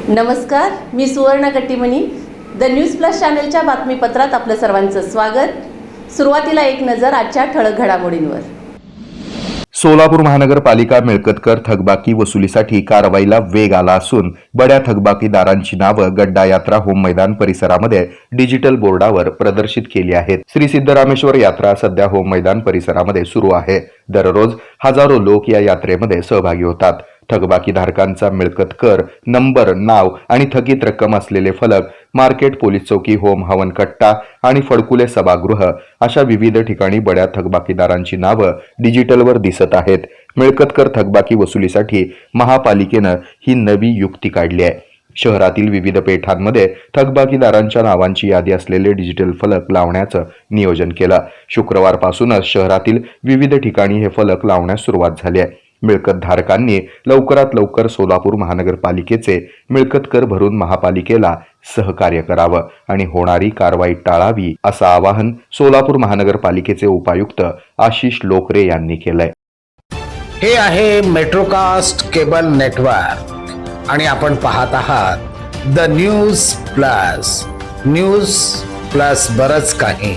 नमस्कार, मी सुवर्ण Kattimani. The news plus चॅनलच्या बातमीपत्रात आपलं सर्वांचं स्वागत. सुरुवातीला एक नजर आजच्या ठळक घडामोडींवर. सोलापूर महानगरपालिका मिळकत कर थकबाकी वसुलीसाठी कारवाईला वेग आला असून बड्या थकबाकीदारांची नावं गड्डा यात्रा होम मैदान परिसरामध्ये डिजिटल बोर्डावर प्रदर्शित केली आहेत. श्री सिद्धरामेश्वर यात्रा सध्या होम मैदान परिसरामध्ये सुरू आहे. दररोज हजारो लोक या यात्रेमध्ये सहभागी होतात. थकबाकीधारकांचा मिळकत कर, नंबर, नाव आणि थकीत रक्कम असलेले फलक मार्केट, पोलीस चौकी, होम हवन कट्टा आणि फडकुले सभागृह अशा विविध ठिकाणी बड्या थकबाकीदारांची नावं डिजिटलवर दिसत आहेत. मिळकत कर थकबाकी वसुलीसाठी महापालिकेनं ही नवी युक्ती काढली आहे. शहरातील विविध पेठांमध्ये थकबाकीदारांच्या नावांची यादी असलेले डिजिटल फलक लावण्याचं नियोजन केलं. शुक्रवारपासूनच शहरातील विविध ठिकाणी हे फलक लावण्यास सुरुवात झाली आहे. मिळकत धारकांनी लवकरात लवकर सोलापूर महानगरपालिकेचे मिळकत कर भरून महापालिकेला सहकार्य करावं आणि होणारी कारवाई टाळावी असं आवाहन सोलापूर महानगरपालिकेचे उपायुक्त आशिष लोकरे यांनी केलंय. हे आहे मेट्रोकास्ट केबल नेटवर्क आणि आपण पाहत आहात the news plus. News plus बरंच काही.